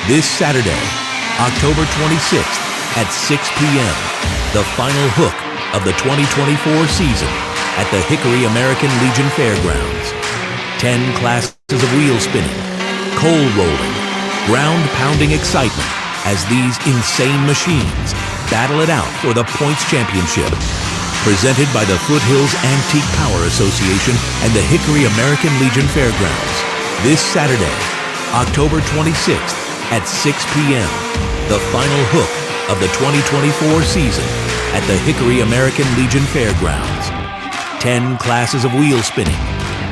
This Saturday, October 26th at 6 p.m., the final hook of the 2024 season at the Hickory American Legion Fairgrounds. 10 classes of wheel spinning, coal rolling, ground-pounding excitement as these insane machines battle it out for the points championship. Presented by the Foothills Antique Power Association and the Hickory American Legion Fairgrounds. This Saturday, October 26th at 6 p.m., the final hook of the 2024 season at the Hickory American Legion Fairgrounds. 10 classes of wheel spinning,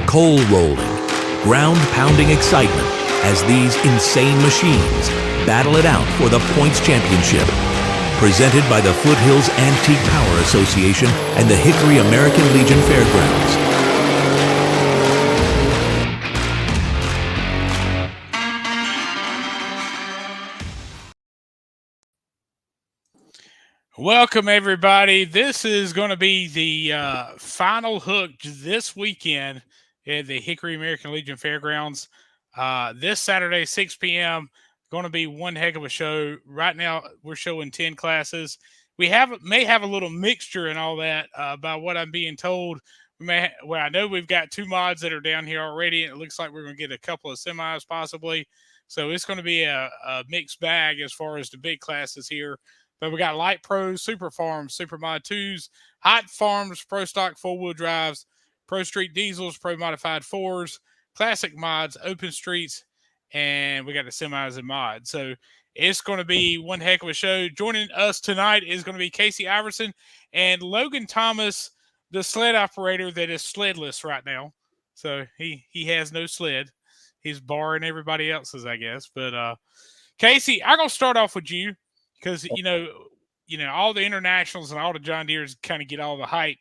coal rolling, ground-pounding excitement as these insane machines battle it out for the points championship. Presented by the Foothills Antique Power Association and the Hickory American Legion Fairgrounds. Welcome, everybody. This is going to be the final hook this weekend at the Hickory American Legion Fairgrounds. This Saturday, 6 p.m., going to be one heck of a show. Right now, we're showing 10 classes. We may have a little mixture and all that by what I'm being told. I know we've got 2 mods that are down here already, and it looks like we're going to get a couple of semis possibly. So it's going to be a mixed bag as far as the big classes here. But we got Light Pros, Super Farms, Super Mod 2s, Hot Farms, Pro Stock 4-wheel drives, Pro Street Diesels, Pro Modified 4s, Classic Mods, Open Streets, and we got the semis and mods. So it's going to be one heck of a show. Joining us tonight is going to be Casey Iverson and Logan Thomas, the sled operator that is sledless right now. So he has no sled. He's borrowing everybody else's, I guess. But Casey, I'm going to start off with you because, you know, all the internationals and all the John Deeres kind of get all the hype.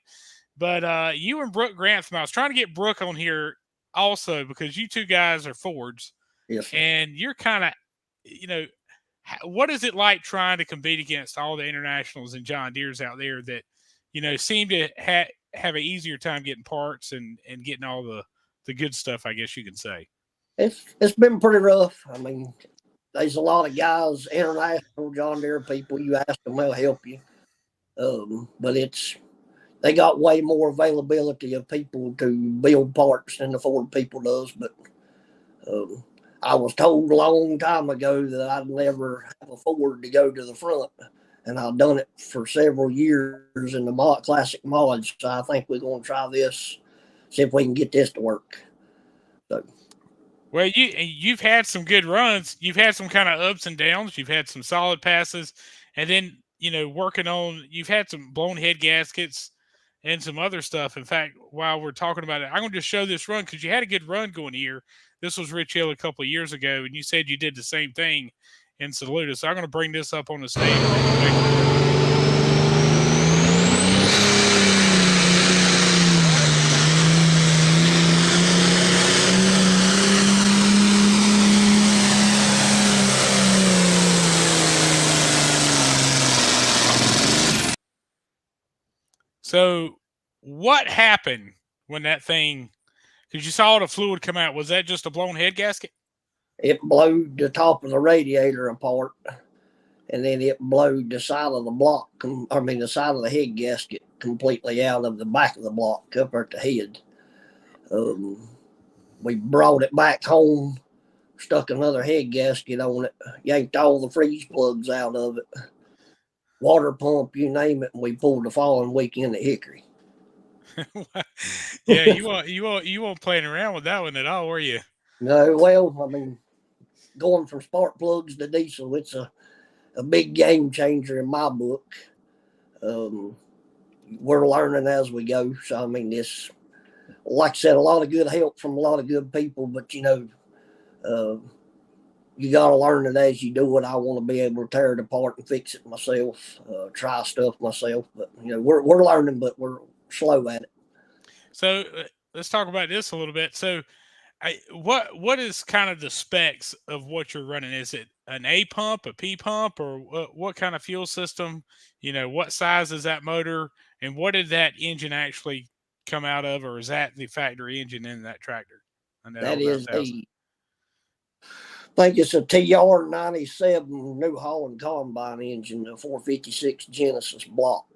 But you and Brooke Grantham, I was trying to get Brooke on here also because you two guys are Fords. Yes, sir. And you're kind of, what is it like trying to compete against all the internationals and John Deeres out there that, seem to have an easier time getting parts and getting all the good stuff, I guess you can say? It's been pretty rough. I mean, there's a lot of guys, international John Deere people, you ask them, they'll help you. But they got way more availability of people to build parts than the Ford people does. But I was told a long time ago that I'd never have a Ford to go to the front, and I've done it for several years in the classic mods. So I think we're going to try this, see if we can get this to work. So. Well, you've had some good runs. You've had some kind of ups and downs. You've had some solid passes, and then you've had some blown head gaskets and some other stuff. In fact, while we're talking about it, I'm going to just show this run because you had a good run going here. This was Rich Hill a couple of years ago, and you said you did the same thing in Saluda. So I'm going to bring this up on the stage real quick. So what happened when that thing, because you saw the fluid come out, was that just a blown head gasket? It blowed the top of the radiator apart, and then it blowed the side of the block, the side of the head gasket completely out of the back of the block up at the head. We brought it back home, stuck another head gasket on it, yanked all the freeze plugs out of it, water pump, you name it, and we pulled the following weekend at Hickory. Yeah, you weren't playing around with that one at all, were you? No, well, I mean, going from spark plugs to diesel, it's a big game changer in my book. We're learning as we go. So, I mean, this, like I said, a lot of good help from a lot of good people, but, you got to learn it as you do it. I want to be able to tear it apart and fix it myself, try stuff myself. But, we're learning, but we're slow at it. So let's talk about this a little bit. So what is kind of the specs of what you're running? Is it an A pump, a P pump, or what kind of fuel system? What size is that motor, and what did that engine actually come out of, or is that the factory engine in that tractor? That is think it's a TR 97 New Holland Combine engine, a 456 Genesis block.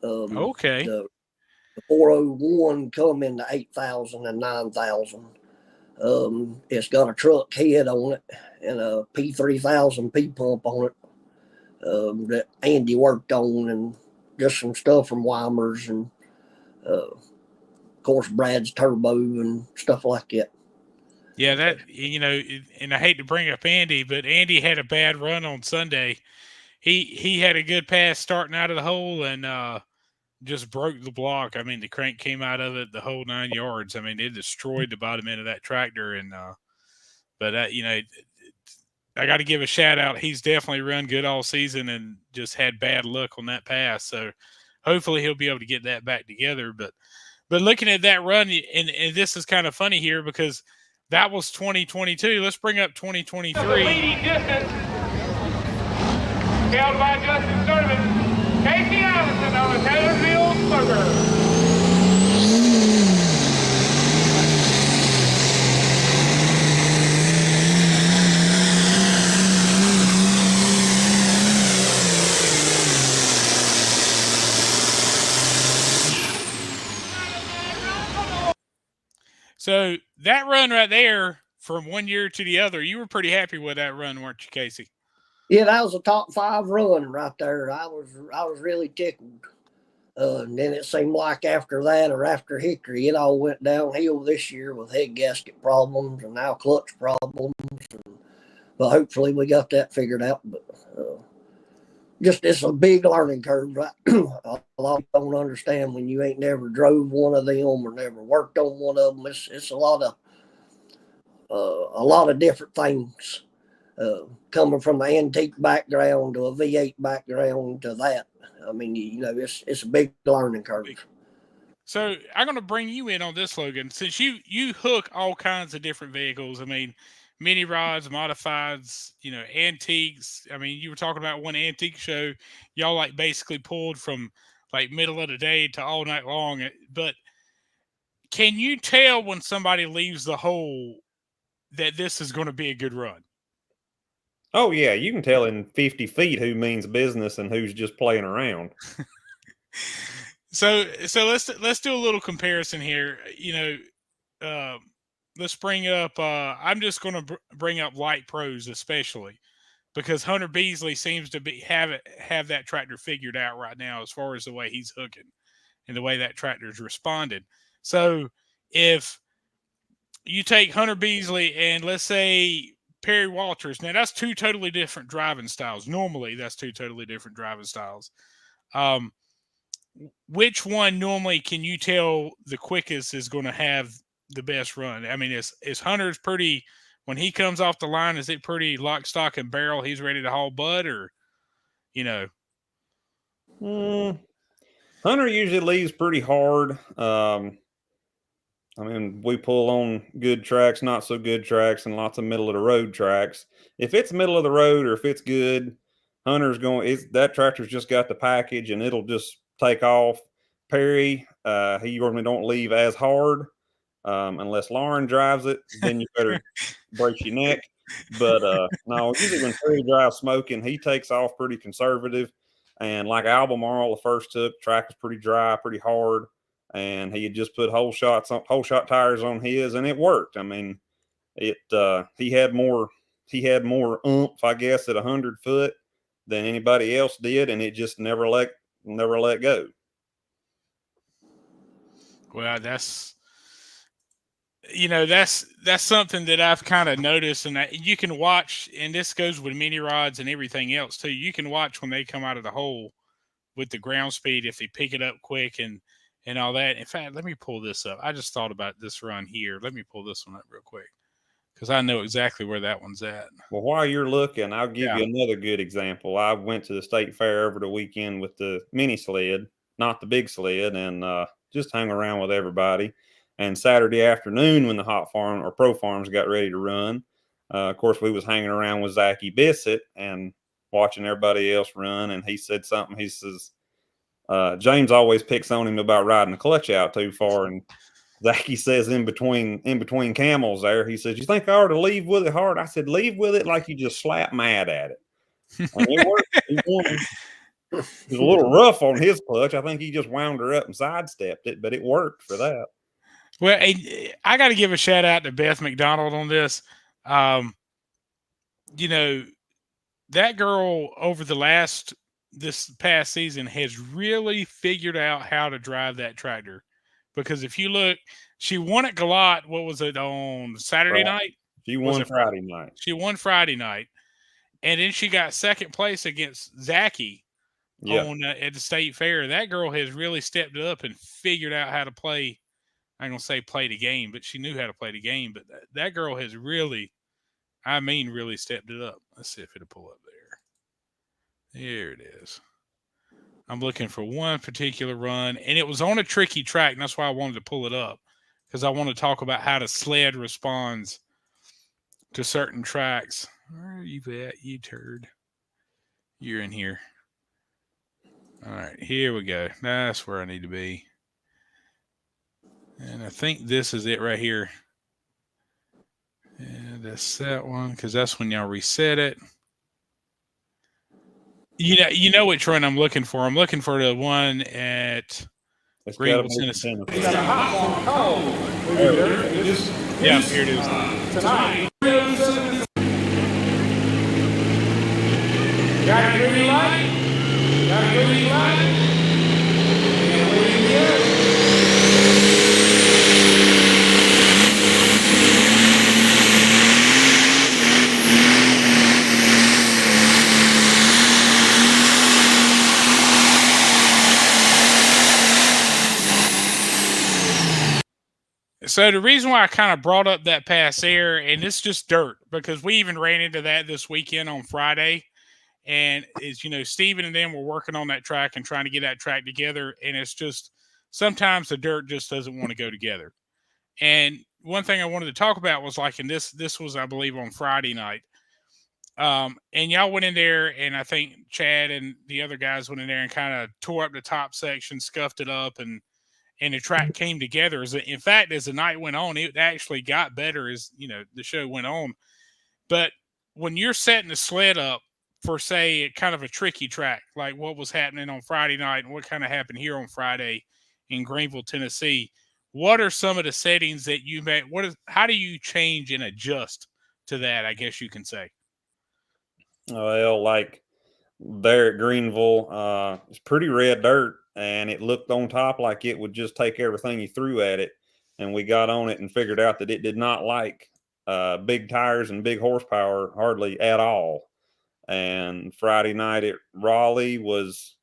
Okay. The 401 come in the 8,000 and 9,000. It's got a truck head on it and a P3000 P pump on it that Andy worked on, and just some stuff from Weimer's, and of course Brad's turbo and stuff like that. Yeah, that, and I hate to bring up Andy, but Andy had a bad run on Sunday. He had a good pass starting out of the hole and just broke the block. I mean, the crank came out of it the whole 9 yards. I mean, it destroyed the bottom end of that tractor. And but I got to give a shout out. He's definitely run good all season and just had bad luck on that pass. So hopefully he'll be able to get that back together. But looking at that run, and this is kind of funny here because that was 2022. Let's bring up 2023. The leading distance held by Justin Sermon, Casey Allison on the Taylorsville Slugger. So that run right there, from 1 year to the other, you were pretty happy with that run, weren't you, Casey? Yeah, that was a top 5 run right there. I was really tickled. And then it seemed like after that, or after Hickory, it all went downhill this year with head gasket problems and now clutch problems. But hopefully we got that figured out. But just it's a big learning curve, right? A lot of people don't understand when you ain't never drove one of them or never worked on one of them. It's a lot of different things. Coming from an antique background to a V8 background to that. I mean, it's a big learning curve. So I'm going to bring you in on this, Logan, since you hook all kinds of different vehicles. I mean, mini rods, modifieds, antiques. I mean, you were talking about one antique show. Y'all like basically pulled from like middle of the day to all night long. But can you tell when somebody leaves the hole that this is going to be a good run? Oh yeah, you can tell in 50 feet who means business and who's just playing around. So let's do a little comparison here. Let's bring up. I'm just going to bring up Light Pros, especially because Hunter Beasley seems to have that tractor figured out right now as far as the way he's hooking and the way that tractor's responded. So if you take Hunter Beasley and let's say Perry Walters, now that's 2 totally different driving styles. Normally, that's 2 totally different driving styles. Which one normally can you tell the quickest is going to have the best run? I mean, is Hunter's pretty, when he comes off the line, is it pretty lock, stock, and barrel? He's ready to haul butt, or, Hunter usually leaves pretty hard. I mean, we pull on good tracks, not so good tracks, and lots of middle of the road tracks. If it's middle of the road or if it's good, Hunter's that tractor's just got the package and it'll just take off. Perry, he normally don't leave as hard unless Lauren drives it. Then you better break your neck. But no, usually when Perry drives smoking, he takes off pretty conservative. And like Albemarle, the first took, track was pretty dry, pretty hard. And he had just put whole shot tires on his, and it worked. I mean, he had more oomph, I guess, at 100 foot than anybody else did, and it just never let go. Well, that's something that I've kind of noticed, and you can watch, and this goes with mini rods and everything else too. You can watch when they come out of the hole with the ground speed if they pick it up quick and all that. In fact, let me pull this up. I just thought about this run here. Let me pull this one up real quick because I know exactly where that one's at. Well, while you're looking, I'll give you another good example. I went to the state fair over the weekend with the mini sled, not the big sled, and just hung around with everybody. And Saturday afternoon when the Hot Farm or Pro Farms got ready to run, of course, we was hanging around with Zachy Bissett and watching everybody else run. And he said something. He says, James always picks on him about riding the clutch out too far. And Zachy says in between camels there, he says, "You think I ought to leave with it hard?" I said, "Leave with it like you just slap mad at it." And it worked. He won. It was a little rough on his clutch. I think he just wound her up and sidestepped it, but it worked for that. Well, I got to give a shout out to Beth McDonald on this. You know, that girl over this past season has really figured out how to drive that tractor. Because if you look, she won at Galot. What was it on Saturday night? She won Friday night. She won Friday night, and then she got second place against Zachy on at the state fair. That girl has really stepped it up and figured out how to play. I'm gonna say play the game, but she knew how to play the game. But that girl has really, really stepped it up. Let's see if it'll pull up there. Here it is. I'm looking for one particular run, and it was on a tricky track, and that's why I wanted to pull it up, because I want to talk about how the sled responds to certain tracks. Where are you at, you turd? You're in here. All right, here we go. That's where I need to be. And I think this is it right here. And that's that one, because that's when y'all reset it. You know which run I'm looking for. I'm looking for the one at Greenville, Tennessee. Yeah, here it is. Tonight. Got a green light? Got a green light? And we good? So the reason why I kind of brought up that pass there, and it's just dirt, because we even ran into that this weekend on Friday. And it's, Steven and them were working on that track and trying to get that track together. And it's just, sometimes the dirt just doesn't want to go together. And one thing I wanted to talk about was like, and this was, I believe, on Friday night. And y'all went in there, and I think Chad and the other guys went in there and kind of tore up the top section, scuffed it up, and the track came together. In fact, as the night went on, it actually got better as, the show went on. But when you're setting the sled up for, say, kind of a tricky track, like what was happening on Friday night and what kind of happened here on Friday in Greenville, Tennessee, what are some of the settings that you made? How do you change and adjust to that, I guess you can say? Well, like there at Greenville, it's pretty red dirt, and it looked on top like it would just take everything you threw at it. And we got on it and figured out that it did not like big tires and big horsepower hardly at all. And Friday night at Raleigh was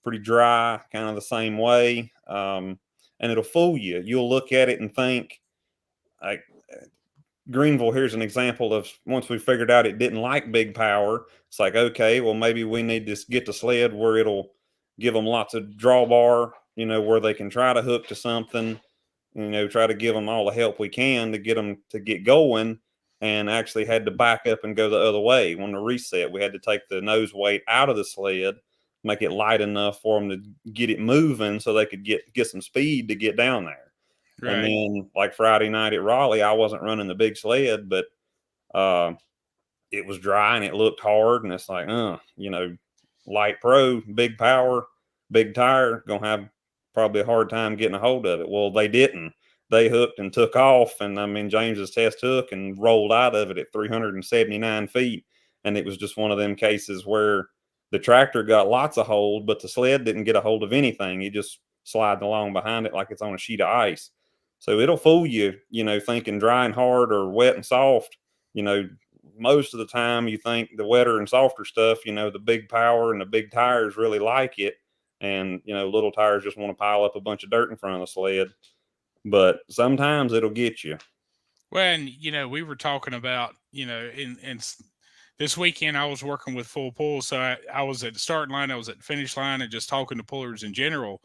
pretty dry, kind of the same way. And it'll fool you. You'll look at it and think, like, Greenville, here's an example of once we figured out it didn't like big power. It's like, okay, well, maybe we need to get the sled where it'll give them lots of drawbar, where they can try to hook to something, try to give them all the help we can to get them to get going. And actually had to back up and go the other way. When the reset, we had to take the nose weight out of the sled, make it light enough for them to get it moving so they could get some speed to get down there. Right. And then like Friday night at Raleigh, I wasn't running the big sled, but it was dry and it looked hard. And it's like, light pro, big power, big tire, going to have probably a hard time getting a hold of it. Well, they didn't. They hooked and took off. And James's test hook and rolled out of it at 379 feet. And it was just one of them cases where the tractor got lots of hold, but the sled didn't get a hold of anything. He just sliding along behind it like it's on a sheet of ice. So it'll fool you, thinking dry and hard or wet and soft. Most of the time you think the wetter and softer stuff, the big power and the big tires really like it. And, little tires just want to pile up a bunch of dirt in front of the sled. But sometimes it'll get you. Well, and, we were talking about, in this weekend I was working with full pull. So I was at the starting line, I was at the finish line, and just talking to pullers in general.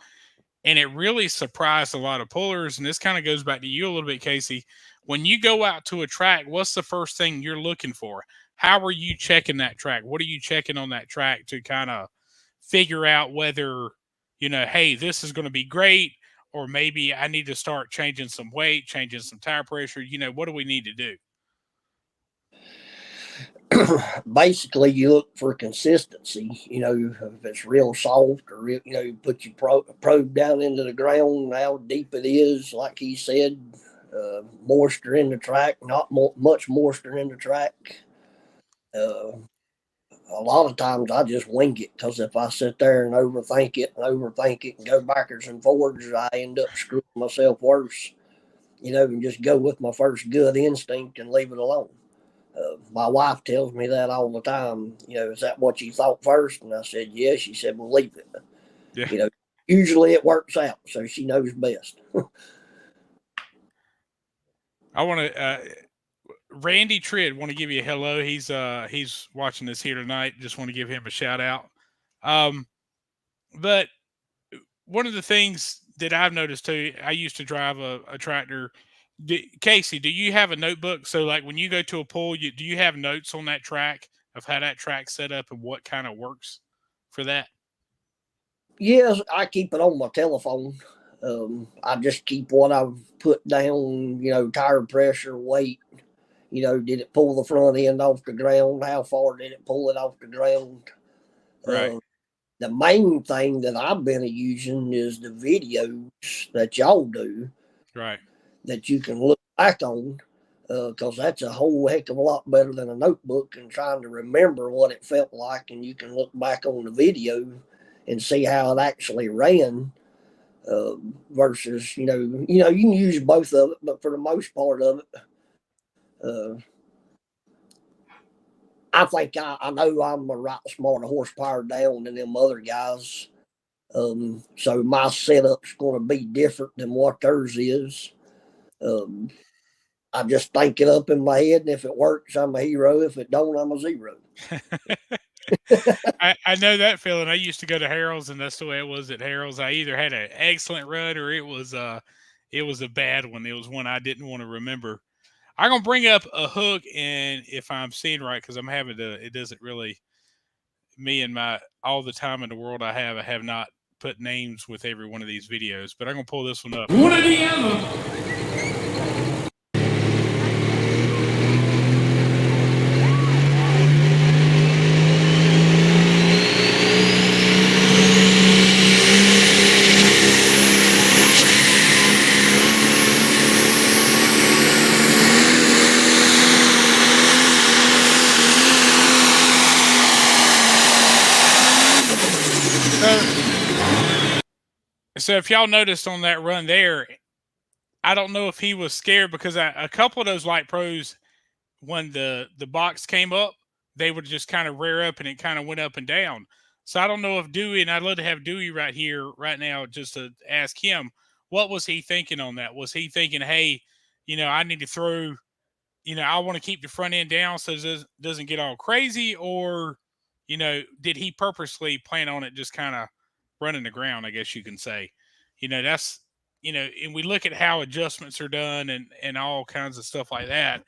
And it really surprised a lot of pullers. And this kind of goes back to you a little bit, Casey. When you go out to a track, what's the first thing you're looking for? How are you checking that track? What are you checking on that track to kind of figure out whether, hey, this is going to be great, or maybe I need to start changing some weight, changing some tire pressure? What do we need to do? Basically, you look for consistency. If it's real soft, or you put your probe down into the ground, how deep it is. Like he said, moisture in the track, not much moisture in the track. A lot of times I just wing it, because if I sit there and overthink it and go backwards and forwards, I end up screwing myself worse. And just go with my first gut instinct and leave it alone. My wife tells me that all the time. Is that what you thought first? And I said, yeah. She said, well, leave it. Yeah. Usually it works out, so she knows best. I want to, Randy Tridd, want to give you a hello. He's watching this here tonight. Just want to give him a shout out. But one of the things that I've noticed too, I used to drive a tractor. Casey, do you have a notebook? So like when you go to a pool, do you have notes on that track of how that track's set up and what kind of works for that? Yes, I keep it on my telephone. I just keep what I've put down, tire pressure, weight. Did it pull the front end off the ground? How far did it pull it off the ground? Right. The main thing that I've been using is the videos that y'all do. Right. That you can look back on, because that's a whole heck of a lot better than a notebook and trying to remember what it felt like. And you can look back on the video and see how it actually ran, versus, you can use both of it, but for the most part of it, I think I know I'm a right smart horsepower down than them other guys. So my setup's going to be different than what theirs is. I just think it up in my head, and if it works, I'm a hero. If it don't, I'm a zero. I know that feeling. I used to go to Harold's, and that's the way it was at Harold's. I either had an excellent run or it was a bad one. It was one I didn't want to remember. I'm gonna bring up a hook, and if I'm seeing right, because I'm having to, it doesn't really. Me and my all the time in the world I have not put names with every one of these videos, but I'm gonna pull this one up. One or the other. So if y'all noticed on that run there, I don't know if he was scared, because a couple of those Light Pros, when the box came up, they would just kind of rear up and it kind of went up and down. So I don't know if Dewey, and I'd love to have Dewey right here right now just to ask him, what was he thinking on that? Was he thinking, hey, I need to throw, I want to keep the front end down so it doesn't get all crazy? Or, did he purposely plan on it just kind of running the ground, I guess you can say? That's, and we look at how adjustments are done and all kinds of stuff like that.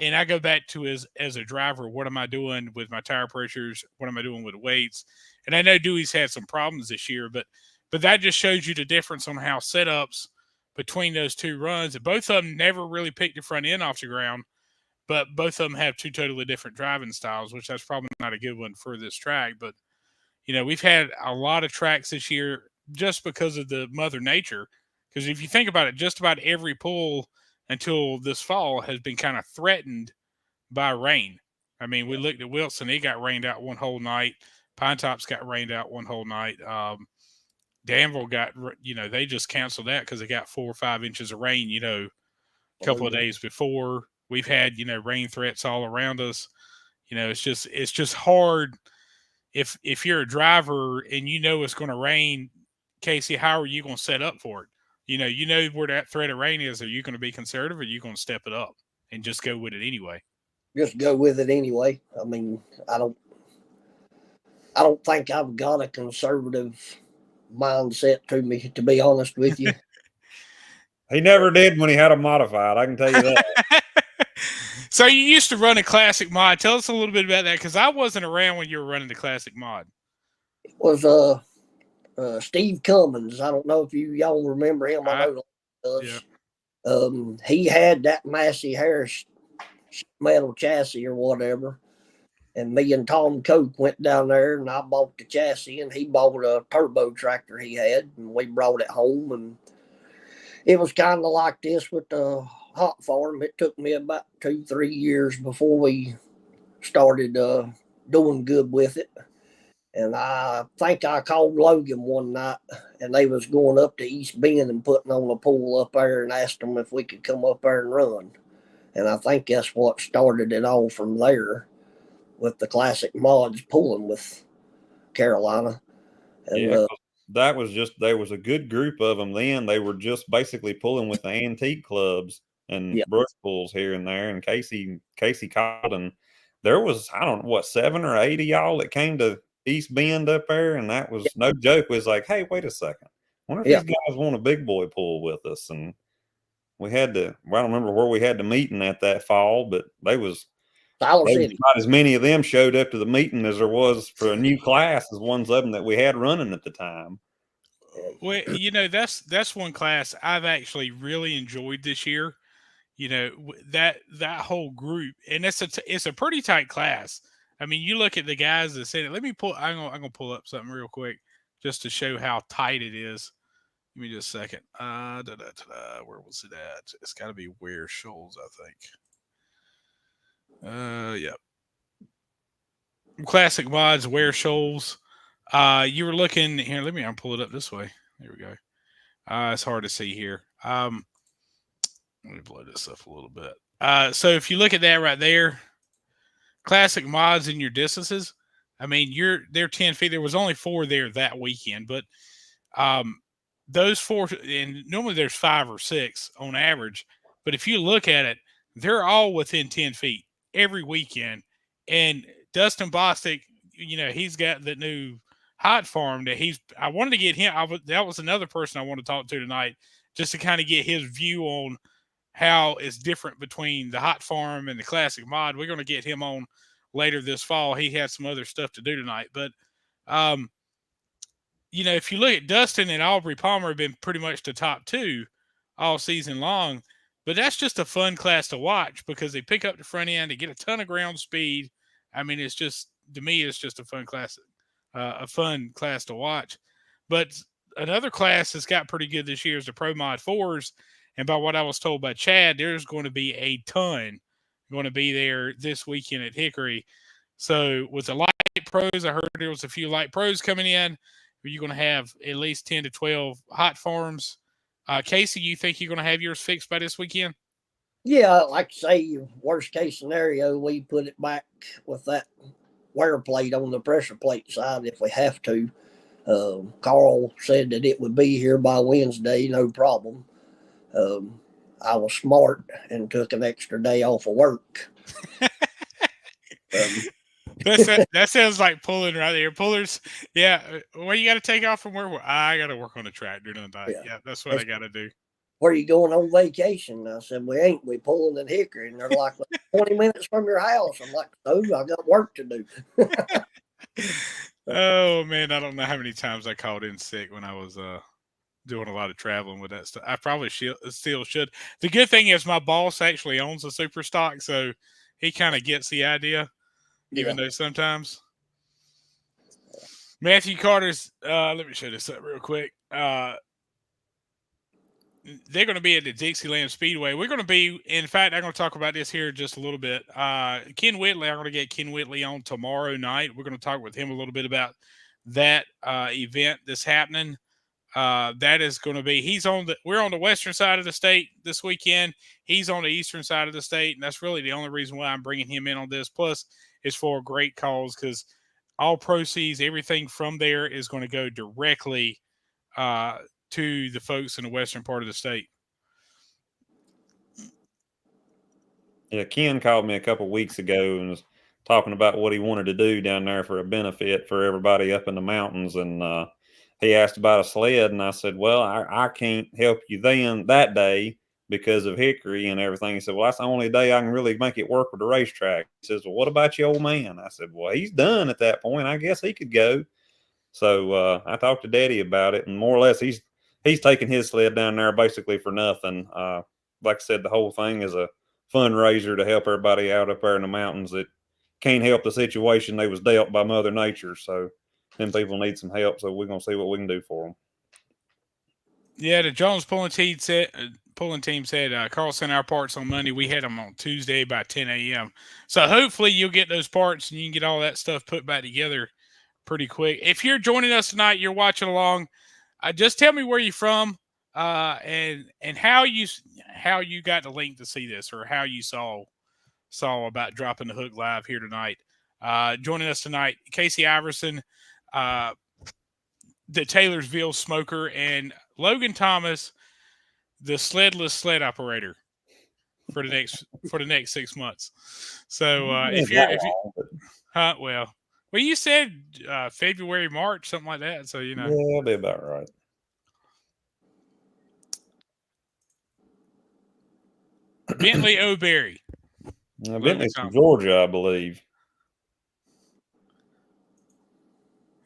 And I go back to as a driver, what am I doing with my tire pressures? What am I doing with weights? And I know Dewey's had some problems this year, but that just shows you the difference on how setups between those two runs. And both of them never really picked the front end off the ground, but both of them have two totally different driving styles, which that's probably not a good one for this track. But, we've had a lot of tracks this year just because of the Mother Nature. Because if you think about it, just about every pool until this fall has been kind of threatened by rain. I mean, we looked at Wilson; he got rained out one whole night. Pine Tops got rained out one whole night. Danville got, they just canceled that because they got 4 or 5 inches of rain. A couple of days before. We've had rain threats all around us. It's just hard if you're a driver and it's going to rain. Casey, how are you going to set up for it? Where that threat of rain is. Are you going to be conservative, or are you going to step it up and just go with it anyway? Just go with it anyway. I mean, I don't think I've got a conservative mindset to me, to be honest with you. He never did when he had a modified. I can tell you that. So you used to run a classic mod. Tell us a little bit about that, because I wasn't around when you were running the classic mod. It was Steve Cummins. I don't know if y'all remember him. I know does. He had that Massey Harris metal chassis or whatever. And me and Tom Coke went down there, and I bought the chassis, and he bought a turbo tractor he had, and we brought it home. And it was kind of like this with the hot farm. It took me about 2-3 years before we started doing good with it. And I think I called Logan one night, and they was going up to East Bend and putting on a pool up there, and asked them if we could come up there and run. And I think that's what started it all from there, with the Classic Mods pulling with Carolina. And, that was just, there was a good group of them then. They were just basically pulling with the antique clubs and brush pulls here and there. And Casey called, and there was, I don't know, what, 7 or 8 of y'all that came to East Bend up there. And that was no joke. It was like, hey, wait a second. I wonder if these guys want a big boy pull with us. And we had to, well, I don't remember where we had the meeting at that fall, but they was, not as many of them showed up to the meeting as there was for a new class as ones of them that we had running at the time. Well, you know, that's one class I've actually really enjoyed this year. You know, that whole group, and it's a pretty tight class. I mean, you look at the guys that said it. Let me pull. I'm gonna pull up something real quick just to show how tight it is. Give me just a second. Where was it at? It's got to be Ware Shoals, I think. Yep. Classic Mods, Ware Shoals. You were looking here. Let me pull it up this way. There we go. It's hard to see here. Let me blow this up a little bit. So if you look at that right there, Classic Mods in your distances. I mean, they're 10 feet. There was only 4 there that weekend, but those 4, and normally there's 5 or 6 on average. But if you look at it, they're all within 10 feet every weekend. And Dustin Bostic, you know, he's got the new hot farm that I wanted to get him. That was another person I want to talk to tonight, just to kind of get his view on how it's different between the hot farm and the Classic Mod. We're going to get him on later this fall. He had some other stuff to do tonight, but you know, if you look at Dustin and Aubrey Palmer have been pretty much the top 2 all season long. But that's just a fun class to watch because they pick up the front end, they get a ton of ground speed. I mean, it's just, to me, it's just a fun class to watch. But another class that's got pretty good this year is the Pro Mod 4s. And by what I was told by Chad, there's going to be a ton going to be there this weekend at Hickory. So with the light pros, I heard there was a few light pros coming in. You're going to have at least 10 to 12 hot farms. Casey, you think you're going to have yours fixed by this weekend? Yeah, like I say, worst case scenario, we put it back with that wear plate on the pressure plate side if we have to. Carl said that it would be here by Wednesday, no problem. I was smart and took an extra day off of work. That sounds like pulling right there. Pullers, yeah. Well, you got to take off from work. I got to work on the tractor tonight. Yeah, that's what I got to do. Where are you going on vacation? I said, we ain't. We pulling in Hickory. And they're like, 20 minutes from your house. I'm like, no, I got work to do. Oh, man. I don't know how many times I called in sick when I was doing a lot of traveling with that stuff. I probably still should. The good thing is my boss actually owns a super stock, so he kind of gets the idea, even though sometimes. Matthew Carter's, let me show this up real quick. They're going to be at the Dixieland Speedway. We're going to be, in fact, I'm going to talk about this here just a little bit. Ken Whitley, I'm going to get Ken Whitley on tomorrow night. We're going to talk with him a little bit about that event that's happening. That is going to be, we're on the western side of the state this weekend. He's on the eastern side of the state. And that's really the only reason why I'm bringing him in on this. Plus, it's for a great cause because all proceeds, everything from there is going to go directly to the folks in the western part of the state. Yeah, Ken called me a couple weeks ago and was talking about what he wanted to do down there for a benefit for everybody up in the mountains. And he asked about a sled, and I said, well, I can't help you that day because of Hickory and everything. He said, well, that's the only day I can really make it work with the racetrack. He says, well, what about your old man? I said, well, he's done at that point. I guess he could go. So I talked to Daddy about it, and more or less he's taking his sled down there basically for nothing. Like I said, the whole thing is a fundraiser to help everybody out up there in the mountains that can't help the situation they was dealt by Mother Nature. So them people need some help. So we're gonna see what we can do for them. Yeah, the Jones pulling team said Carl sent our parts on Monday. We had them on Tuesday by 10 a.m. So hopefully you'll get those parts and you can get all that stuff put back together pretty quick. If you're joining us tonight, you're watching along. Just tell me where you're from, and how you got the link to see this, or how you saw about dropping the hook live here tonight. Joining us tonight, Casey Iverson, the Taylorsville Smoker, and Logan Thomas, the sledless sled operator for the next 6 months. So well, you said February, March, something like that. So yeah, that'll be about right. Bentley O'Berry. Bentley's from Georgia, I believe.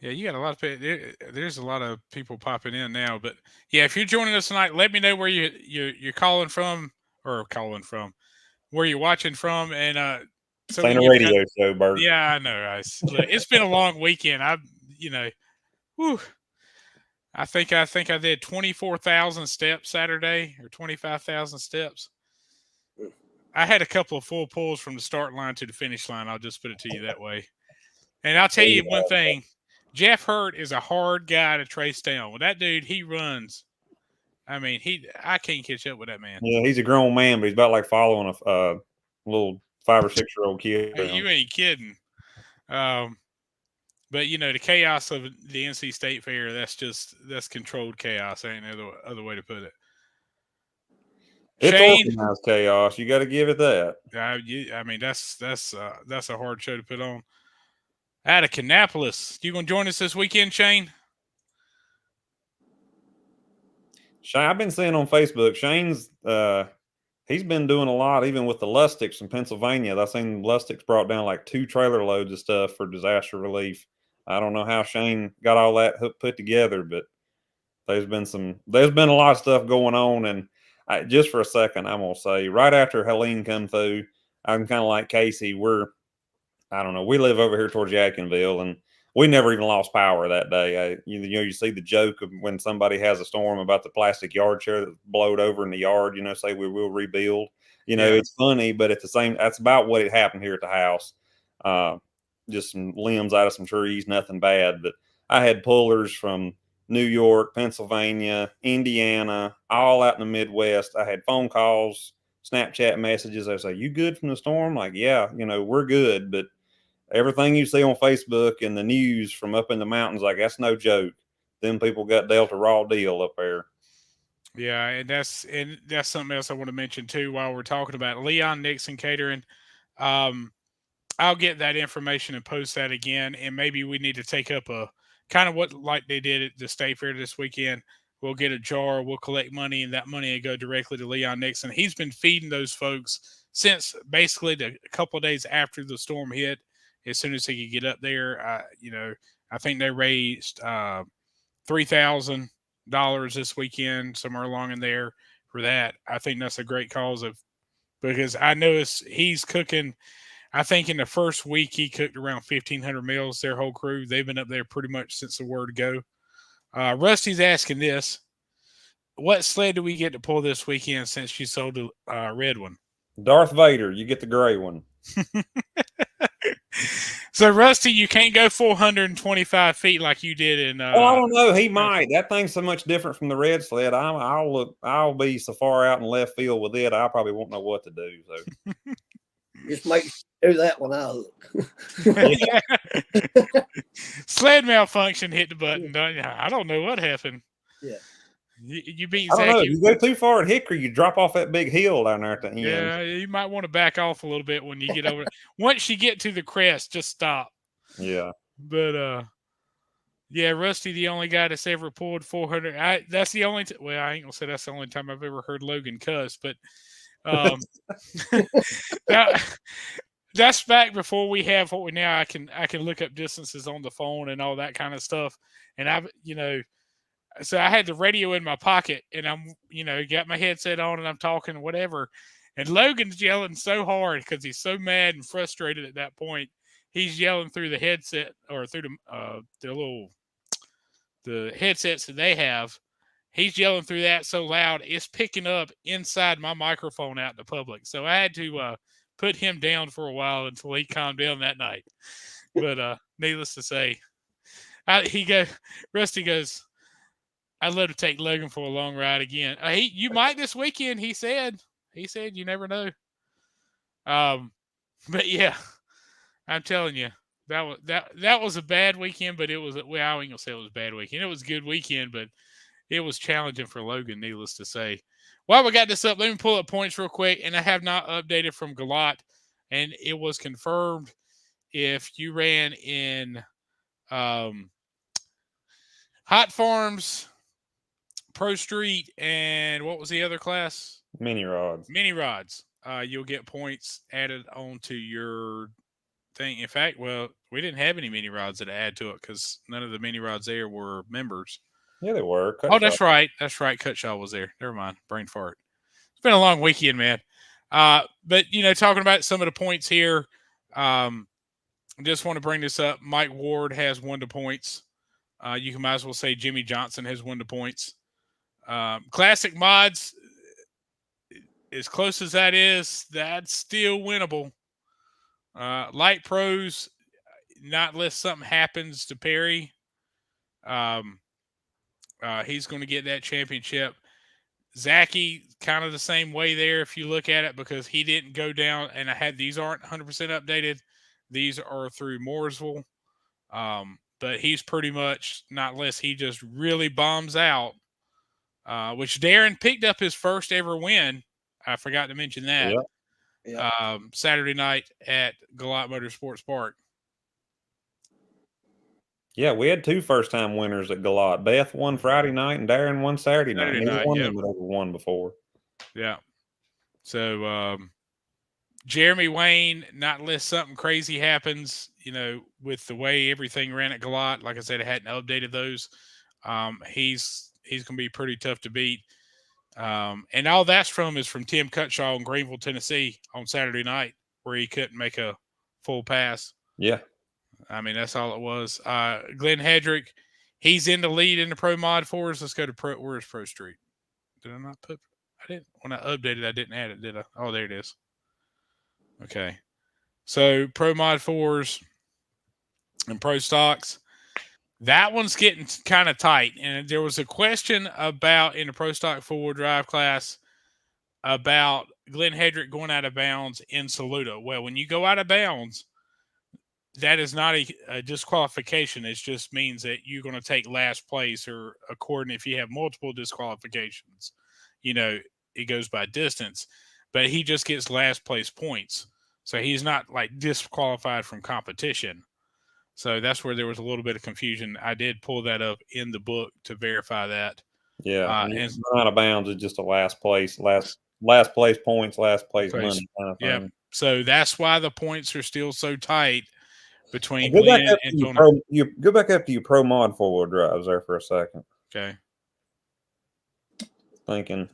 Yeah, you got a lot of there's a lot of people popping in now, but yeah, if you're joining us tonight, let me know where you're calling from, where you're watching from, and so ain't a radio show, Bert. Yeah, I know. It's been a long weekend. I think I did 24,000 steps Saturday, or 25,000 steps. I had a couple of full pulls from the start line to the finish line. I'll just put it to you that way. And I'll tell you one thing. Jeff Hurt is a hard guy to trace down. Well, that dude, he runs. I mean, I can't catch up with that man. Yeah, he's a grown man, but he's about like following a little 5 or 6 year old kid. Hey, you ain't kidding. But the chaos of the NC State Fair, that's controlled chaos. Ain't no other way to put it. It's Shane, organized chaos. You got to give it that. I mean, that's a hard show to put on. Out of Kannapolis, you gonna join us this weekend, Shane? I've been seeing on Facebook, Shane's he's been doing a lot, even with the Lustics in Pennsylvania. I've seen Lustics brought down like 2 trailer loads of stuff for disaster relief. I don't know how Shane got all that put together, but there's been a lot of stuff going on. And just for a second, I'm gonna say, right after Helene come through, I'm kind of like Casey. I don't know. We live over here towards Yadkinville, and we never even lost power that day. You see the joke of when somebody has a storm about the plastic yard chair that blowed over in the yard, say we will rebuild. It's funny, but at the same, that's about what had happened here at the house. Just some limbs out of some trees, nothing bad. But I had pullers from New York, Pennsylvania, Indiana, all out in the Midwest. I had phone calls, Snapchat messages. They say, "You good from the storm?" Like, yeah, we're good, but everything you see on Facebook and the news from up in the mountains, like, that's no joke. Them people got dealt a raw deal up there. Yeah, and that's something else I want to mention too while we're talking about Leon Nixon Catering. I'll get that information and post that again, and maybe we need to take up a kind of what like they did at the State Fair this weekend. We'll get a jar, we'll collect money, and that money will go directly to Leon Nixon. He's been feeding those folks since basically a couple of days after the storm hit. As soon as he could get up there, I think they raised $3,000 this weekend, somewhere along in there for that. I think that's a great cause because I noticed he's cooking. I think in the first week he cooked around 1,500 meals. Their whole crew, they've been up there pretty much since the word go. Rusty's asking this: what sled do we get to pull this weekend since you sold the red one? Darth Vader, you get the gray one. So, Rusty, you can't go 425 feet like you did in. I don't know. He might. That thing's so much different from the red sled. I'll be so far out in left field with it. I probably won't know what to do. So, just make sure that one out. Sled malfunction. Hit the button. I don't know what happened. Yeah. You beat Zach. I don't know. You go too far at Hickory, you drop off that big hill down there at the end. Yeah, you might want to back off a little bit when you get over it. Once you get to the crest, just stop. Yeah. But yeah, Rusty, the only guy that's ever pulled 400. That's the only. Well, I ain't gonna say that's the only time I've ever heard Logan cuss, but That's back before we have what we now. I can look up distances on the phone and all that kind of stuff. And so I had the radio in my pocket, and I'm got my headset on, and I'm talking whatever. And Logan's yelling so hard because he's so mad and frustrated at that point. He's yelling through the headset or through the headsets that they have. He's yelling through that so loud it's picking up inside my microphone out in the public. So I had to put him down for a while until he calmed down that night. But needless to say, Rusty goes, I'd love to take Logan for a long ride again. You might this weekend, he said. He said you never know. But yeah, I'm telling you, that was a bad weekend, but it was I ain't gonna say it was a bad weekend. It was a good weekend, but it was challenging for Logan, needless to say. While we got this up, let me pull up points real quick, and I have not updated from Galot, and it was confirmed if you ran in Hot Farms, Pro Street, and what was the other class? Mini rods. Mini rods. You'll get points added onto your thing. In fact, we didn't have any mini rods that add to it because none of the mini rods there were members. Yeah, they were. That's right. That's right. Cutshaw was there. Never mind. Brain fart. It's been a long weekend, man. But talking about some of the points here, just want to bring this up. Mike Ward has won the points. You might as well say Jimmy Johnson has won the points. Classic mods, as close as that is, that's still winnable. Light pros, not unless something happens to Perry. He's going to get that championship. Zachy, kind of the same way there if you look at it, because he didn't go down, and these aren't 100% updated. These are through Mooresville. But he's pretty much, not unless he just really bombs out, which Darren picked up his first ever win. I forgot to mention that. Yeah. Saturday night at Galot Motorsports Park. Yeah, we had 2 first-time winners at Galot. Beth won Friday night, and Darren won Saturday night. Neither one of them had ever won before. Yeah. So Jeremy Wayne, not unless something crazy happens, with the way everything ran at Galot. Like I said, I hadn't updated those. He's going to be pretty tough to beat. And all that's is from Tim Cutshaw in Greenville, Tennessee on Saturday night, where he couldn't make a full pass. Yeah. I mean, that's all it was. Glenn Hedrick, he's in the lead in the Pro Mod 4s. Let's go to where's Pro Street? Did I not put? I didn't. When I updated, I didn't add it, did I? Oh, there it is. Okay. So Pro Mod 4s and Pro Stocks. That one's getting kind of tight. And there was a question about in the Pro Stock 4-wheel drive class about Glenn Hedrick going out of bounds in Saluda. Well, when you go out of bounds, that is not a disqualification. It just means that you're going to take last place, or according if you have multiple disqualifications, it goes by distance. But he just gets last place points. So he's not like disqualified from competition. So that's where there was a little bit of confusion. I did pull that up in the book to verify that. Yeah, and out of bounds is just a last place points, last place money kind of thing. Yeah, so that's why the points are still so tight between Go Glenn back and Tony. go back up to your Pro Mod 4-wheel drives there for a second. Okay. Thinking,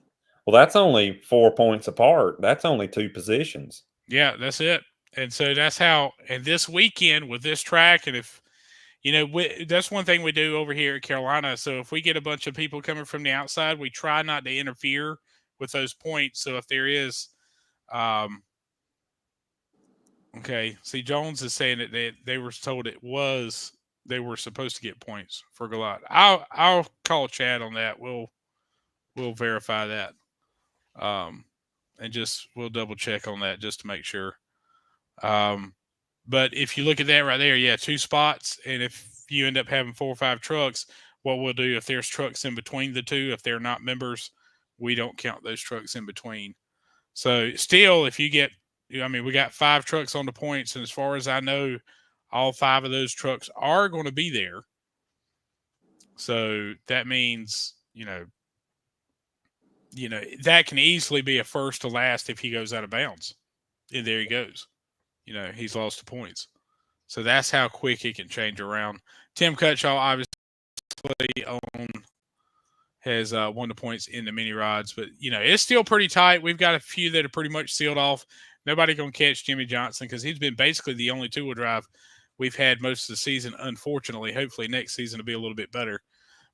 well, that's only 4 points apart. That's only 2 positions. Yeah, that's it. And so that's how, and this weekend with this track, and if, that's one thing we do over here at Carolina. So if we get a bunch of people coming from the outside, we try not to interfere with those points. So if there is, okay, see, Jones is saying that they were told they were supposed to get points for Galot. I'll call Chad on that. We'll verify that. And we'll double check on that just to make sure. But if you look at that right there, yeah, 2 spots. And if you end up having 4 or 5 trucks, what we'll do if there's trucks in between the 2, if they're not members, we don't count those trucks in between. So still, if you get, we got 5 trucks on the points. And as far as I know, all 5 of those trucks are going to be there. So that means, that can easily be a first to last if he goes out of bounds. And there he goes. he's lost the points. So that's how quick it can change around. Tim Cutshaw obviously has won the points in the mini rods, but it's still pretty tight. We've got a few that are pretty much sealed off. Nobody gonna catch Jimmy Johnson because he's been basically the only two-wheel drive we've had most of the season. Unfortunately, hopefully next season will be a little bit better.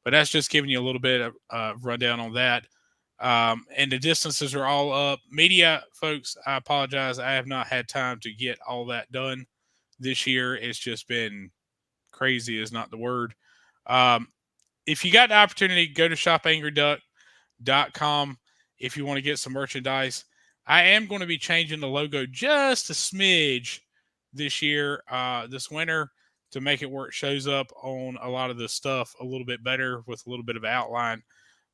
But that's just giving you a little bit of rundown on that. And the distances are all up. Media, folks, I apologize. I have not had time to get all that done this year. It's just been crazy is not the word. If you got the opportunity, go to shopangryduck.com if you want to get some merchandise. I am going to be changing the logo just a smidge this year, this winter, to make it where it shows up on a lot of the stuff a little bit better with a little bit of outline.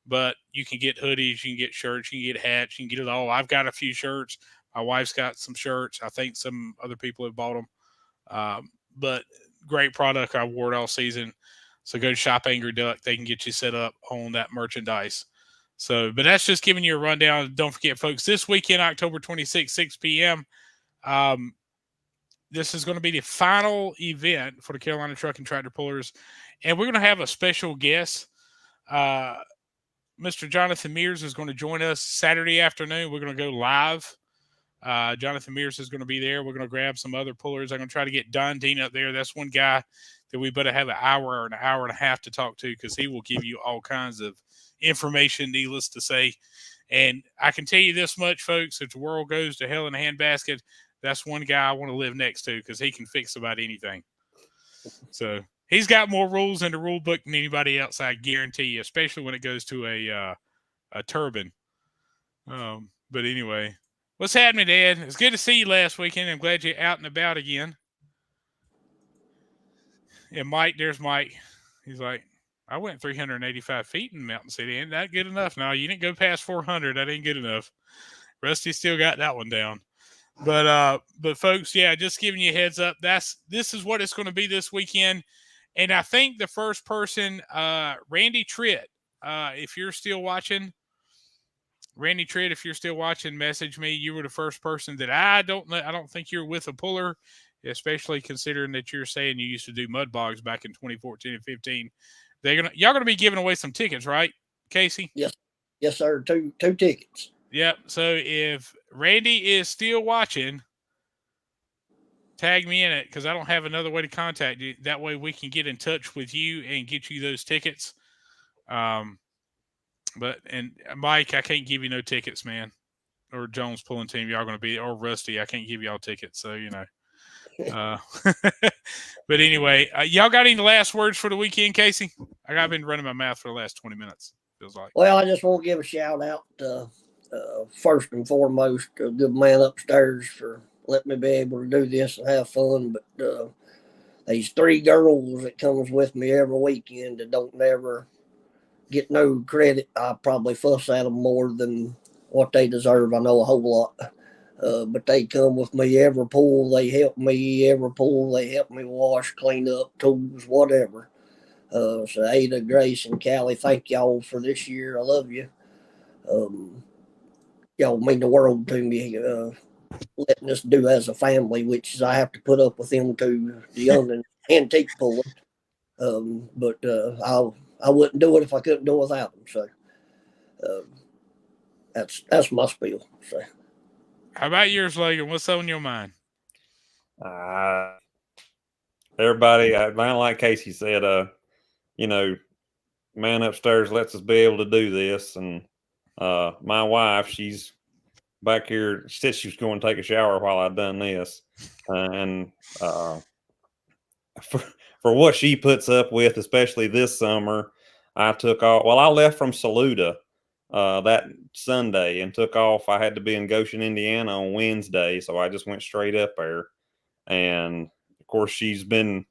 But you can get hoodies, you can get shirts, you can get hats, you can get it all. I've got a few shirts. My wife's got some shirts. I think some other people have bought them. But great product. I wore it all season. So go to Shop Angry Duck. They can get you set up on that merchandise. So, but that's just giving you a rundown. Don't forget, folks, this weekend, October 26th, 6 p.m., this is going to be the final event for the Carolina Truck and Tractor Pullers. And we're going to have a special guest. Mr. Jonathan Mears is going to join us Saturday afternoon. We're going to go live. Jonathan Mears is going to be there. We're going to grab some other pullers. I'm going to try to get Don Dean up there. That's one guy that we better have an hour or an hour and a half to talk to because he will give you all kinds of information, needless to say. And I can tell you this much, folks, if the world goes to hell in a handbasket, that's one guy I want to live next to because he can fix about anything. So he's got more rules in the rule book than anybody else, I guarantee you, especially when it goes to a turbine. But anyway, what's happening, Dad? It's good to see you last weekend. I'm glad you're out and about again. And Mike, there's Mike. He's like, I went 385 feet in Mountain City. Ain't that good enough? No, you didn't go past 400. That ain't good enough. Rusty still got that one down. But folks, yeah, just giving you a heads up. This is what it's going to be this weekend. And I think the first person, Randy Tritt, if you're still watching, message me. You were the first person that I don't think you're with a puller, especially considering that you're saying you used to do mud bogs back in 2014 and 15. Y'all gonna be giving away some tickets, right, Casey? Yes, sir. Two tickets. Yep. So if Randy is still watching, tag me in it because I don't have another way to contact you. That way we can get in touch with you and get you those tickets. And Mike, I can't give you no tickets, man. Or Jones pulling team, y'all going to be, or Rusty, I can't give y'all tickets. So, but anyway, y'all got any last words for the weekend, Casey? I've been running my mouth for the last 20 minutes. Feels like. Well, I just want to give a shout out first and foremost to the man upstairs for letting me be able to do this and have fun. But these three girls that comes with me every weekend that don't never get no credit, I probably fuss at them more than what they deserve. I know a whole lot. But they come with me every pool. They help me every pool. They help me wash, clean up, tools, whatever. So Ada, Grace, and Callie, thank y'all for this year. I love you. Y'all mean the world to me. Letting us do as a family, which is I have to put up with them too, the young and antique puller. But I wouldn't do it if I couldn't do it without them. So that's my spiel. So. How about yours, Logan? What's on your mind? Everybody, like Casey said, man upstairs lets us be able to do this. And my wife, she's back here, she said she was going to take a shower while I done this. And for what she puts up with, especially this summer, I left from Saluda that Sunday and took off. I had to be in Goshen, Indiana on Wednesday, so I just went straight up there. And of course, she's been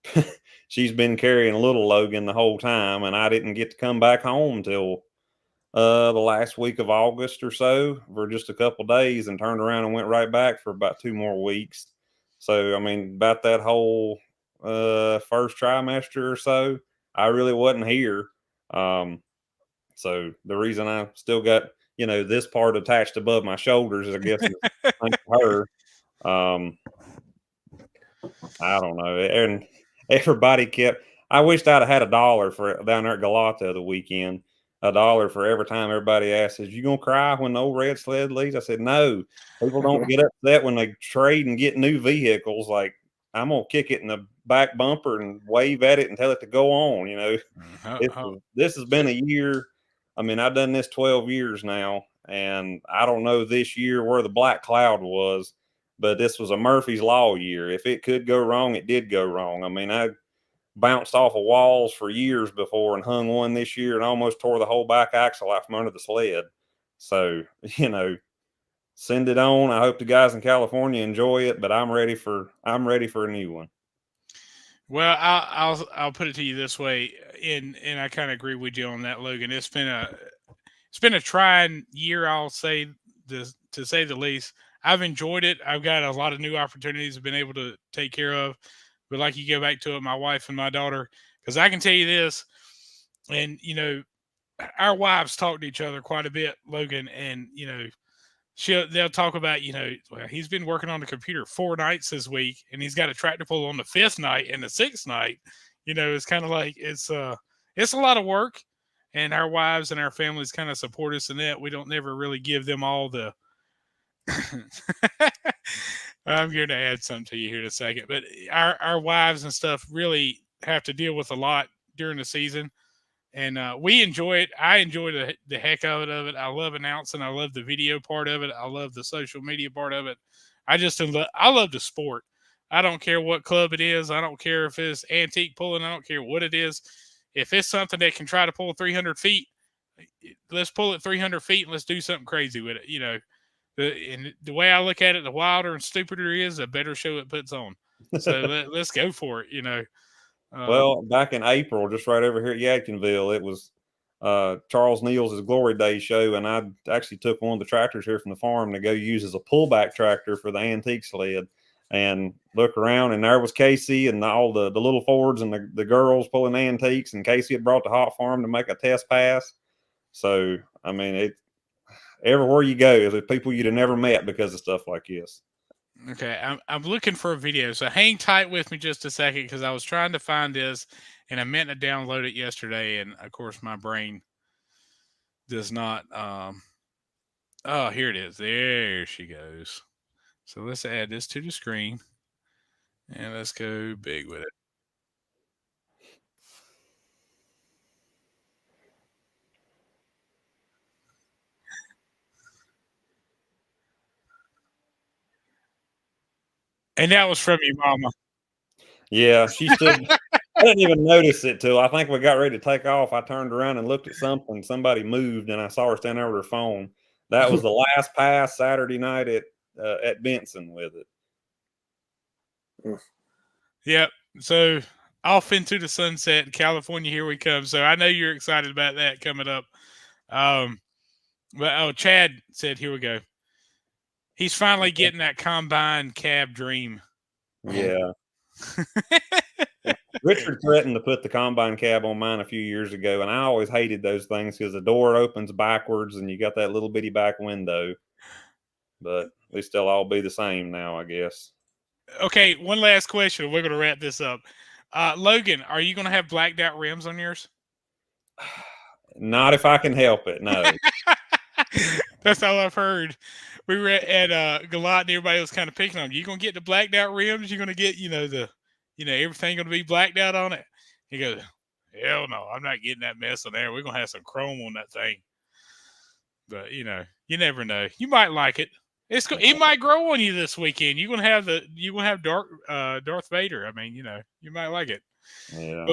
carrying little Logan the whole time, and I didn't get to come back home till the last week of August or so for just a couple days, and turned around and went right back for about 2 more weeks. So, I mean, about that whole first trimester or so, I really wasn't here. So the reason I still got, this part attached above my shoulders, I guess, is thanks to her. I don't know. And everybody kept. I wished I'd have had $1 for down there at Galata the weekend. $1 for every time everybody asks, "Is you gonna cry when the old red sled leaves?" I said, "No. People don't get upset when they trade and get new vehicles. Like I'm gonna kick it in the back bumper and wave at it and tell it to go on." You know, this has been a year. I mean, I've done this 12 years now, and I don't know this year where the black cloud was, but this was a Murphy's Law year. If it could go wrong, it did go wrong. I mean, I bounced off of walls for years before and hung one this year and almost tore the whole back axle out from under the sled. So, you know, send it on. I hope the guys in California enjoy it, but I'm ready for a new one. Well, I'll put it to you this way, and I kind of agree with you on that, Logan. It's been a trying year, I'll say, to say the least. I've enjoyed it. I've got a lot of new opportunities I've been able to take care of. But like you go back to it, my wife and my daughter, because I can tell you this, and you know, our wives talk to each other quite a bit, Logan, and you know, they'll talk about, you know, well, he's been working on the computer 4 nights this week, and he's got a tractor pull on the 5th night and the 6th night. You know, it's kind of like it's a lot of work, and our wives and our families kind of support us in that. We don't never really give them all the. I'm going to add something to you here in a second, but our wives and stuff really have to deal with a lot during the season. And we enjoy it. I enjoy the heck of it. I love announcing. I love the video part of it. I love the social media part of it. I love the sport. I don't care what club it is. I don't care if it's antique pulling. I don't care what it is. If it's something that can try to pull 300 feet, let's pull it 300 feet and let's do something crazy with it. You know, the way I look at it, the wilder and stupider it is, the better show it puts on. So let's go for it. You know. Well, back in April, just right over here at Yadkinville, it was Charles Neal's Glory Day show, and I actually took one of the tractors here from the farm to go use as a pullback tractor for the antique sled. And look around, and there was Casey and all the little Fords and the girls pulling antiques, and Casey had brought the hot farm to make a test pass. So, I mean, everywhere you go, there's people you'd have never met because of stuff like this. Okay, I'm looking for a video, so hang tight with me just a second because I was trying to find this, and I meant to download it yesterday, and of course my brain does not. Oh, here it is. There she goes. So let's add this to the screen, and let's go big with it. And that was from your mama. Yeah, she stood. I didn't even notice it till I think we got ready to take off. I turned around and looked at something. Somebody moved, and I saw her standing there with her phone. That was the last pass Saturday night at Benson with it. Yep. So off into the sunset in California, here we come. So I know you're excited about that coming up. But Chad said, here we go. He's finally getting that combine cab dream. Yeah. Richard threatened to put the combine cab on mine a few years ago, and I always hated those things because the door opens backwards and you got that little bitty back window. But they still all be the same now, I guess. Okay, one last question. We're going to wrap this up. Logan, are you going to have blacked out rims on yours? Not if I can help it, no. That's all I've heard. We were at Galot, and everybody was kind of picking on you. You going to get the blacked out rims? You're going to get, everything going to be blacked out on it? He goes, hell no, I'm not getting that mess on there. We're going to have some chrome on that thing. But, you never know. You might like it. It might grow on you this weekend. You're gonna have Darth Vader. I mean, you might like it. Yeah.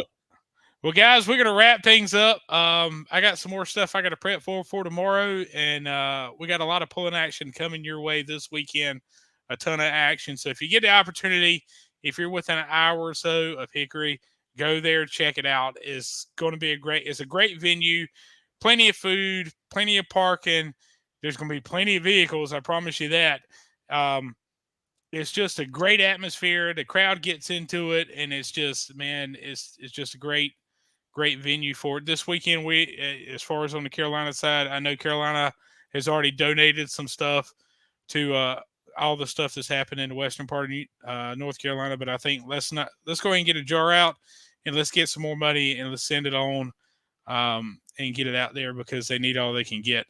Well, guys, we're gonna wrap things up. I got some more stuff I got to prep for tomorrow, and we got a lot of pulling action coming your way this weekend. A ton of action. So if you get the opportunity, if you're within an hour or so of Hickory, go there, check it out. It's going to be it's a great venue. Plenty of food, plenty of parking. There's going to be plenty of vehicles. I promise you that. It's just a great atmosphere. The crowd gets into it, and it's just, man, it's just a great venue for it. This weekend, as far as on the Carolina side, I know Carolina has already donated some stuff to all the stuff that's happened in the western part of North Carolina. But I think let's go ahead and get a jar out and let's get some more money and let's send it on and get it out there because they need all they can get.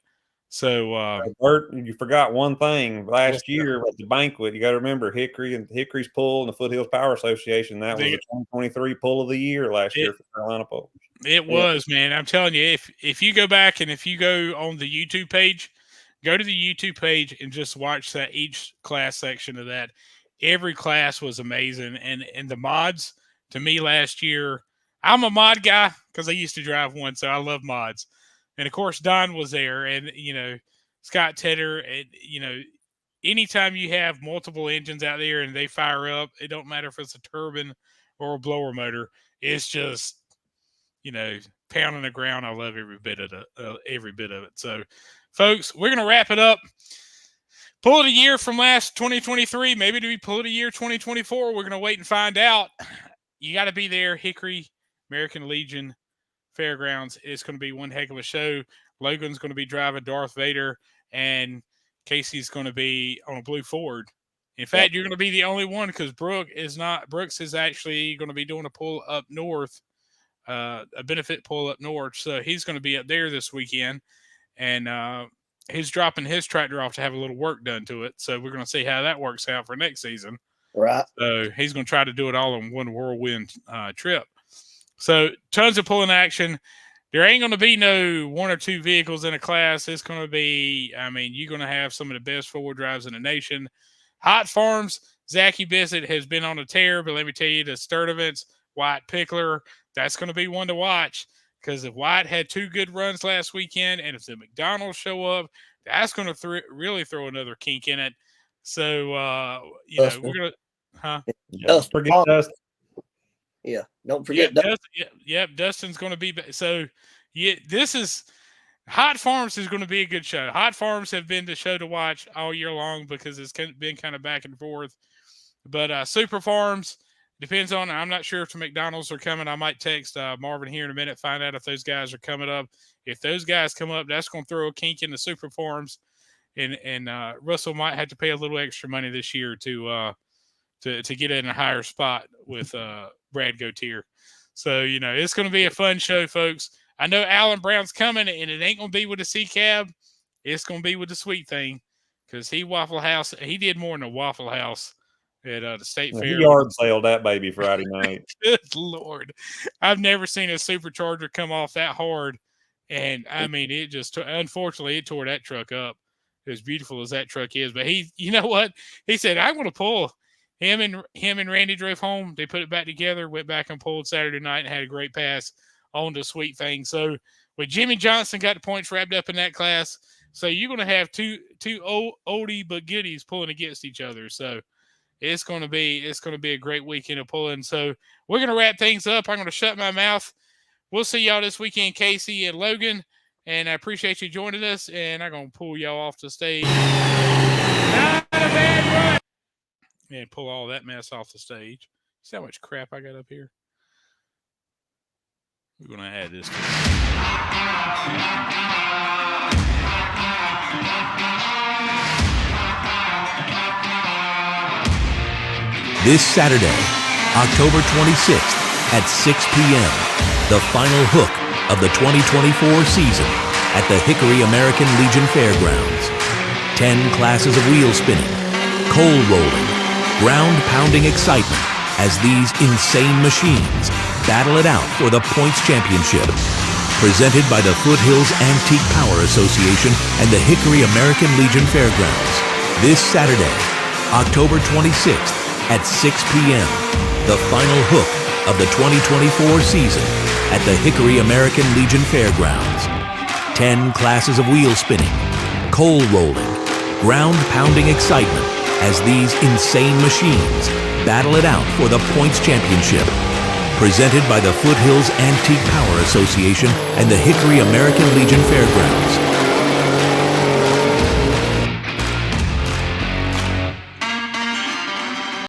So, Bert, you forgot one thing last year at the banquet. You got to remember Hickory's Pull and the Foothills Power Association. That was the 2023 Pull of the Year last year for Carolina Pull. It was, man. I'm telling you, if you go back and if you go on the YouTube page, go to the YouTube page and just watch that each class section of that. Every class was amazing, and the mods to me last year. I'm a mod guy because I used to drive one, so I love mods. And, of course, Don was there and, Scott Tedder. And, anytime you have multiple engines out there and they fire up, it don't matter if it's a turbine or a blower motor. It's just, pounding the ground. I love every bit of it. So, folks, we're going to wrap it up. Pull of the year from last 2023. Maybe to be pull of the year 2024. We're going to wait and find out. You got to be there, Hickory American Legion Fairgrounds. It's going to be one heck of a show. Logan's going to be driving Darth Vader, and Casey's going to be on a blue Ford. In fact, you're going to be the only one because Brooks is actually going to be doing a pull up north, a benefit pull up north. So he's going to be up there this weekend, and he's dropping his tractor off to have a little work done to it. So we're going to see how that works out for next season. Right. So he's going to try to do it all in one whirlwind trip. So tons of pulling action. There ain't going to be no one or two vehicles in a class. It's going to be, you're going to have some of the best four-wheel drives in the nation. Hot Farms, Zachy Bissett has been on a tear, but let me tell you, the Sturdivants, White Pickler, that's going to be one to watch because if White had two good runs last weekend and if the McDonald's show up, that's going to really throw another kink in it. So, we're going to – Don't forget Dustin. Yeah, don't forget Dustin. Dustin's going to be – so, this is – Hot Farms is going to be a good show. Hot Farms have been the show to watch all year long because it's been kind of back and forth. But Super Farms depends on – I'm not sure if the McDonald's are coming. I might text Marvin here in a minute, find out if those guys are coming up. If those guys come up, that's going to throw a kink in the Super Farms. And Russell might have to pay a little extra money this year to get in a higher spot with Brad Gautier. So, it's going to be a fun show, folks. I know Alan Brown's coming, and it ain't going to be with the C-Cab. It's going to be with the Sweet Thing because he did more than a Waffle House at the State Fair. He yard sailed that baby Friday night. Good Lord. I've never seen a supercharger come off that hard. And, it just unfortunately, it tore that truck up. As beautiful as that truck is. But you know what? He said, I'm going to pull. Him and Randy drove home. They put it back together, went back and pulled Saturday night and had a great pass on the Sweet Thing. So with Jimmy Johnson got the points wrapped up in that class. So you're going to have two oldie but goodies pulling against each other. So it's going to be a great weekend of pulling. So we're going to wrap things up. I'm going to shut my mouth. We'll see y'all this weekend, Casey and Logan. And I appreciate you joining us. And I'm going to pull y'all off the stage. Not a bad run. And pull all that mess off the stage. See how much crap I got up here? We're going to add this to it. This Saturday, October 26th at 6 p.m., the final hook of the 2024 season at the Hickory American Legion Fairgrounds. 10 classes of wheel spinning, coal rolling, ground-pounding excitement as these insane machines battle it out for the points championship. Presented by the Foothills Antique Power Association and the Hickory American Legion Fairgrounds. This Saturday, October 26th at 6 p.m., the final hook of the 2024 season at the Hickory American Legion Fairgrounds. 10 classes of wheel spinning, coal rolling, ground-pounding excitement as these insane machines battle it out for the points championship. Presented by the Foothills Antique Power Association and the Hickory American Legion Fairgrounds.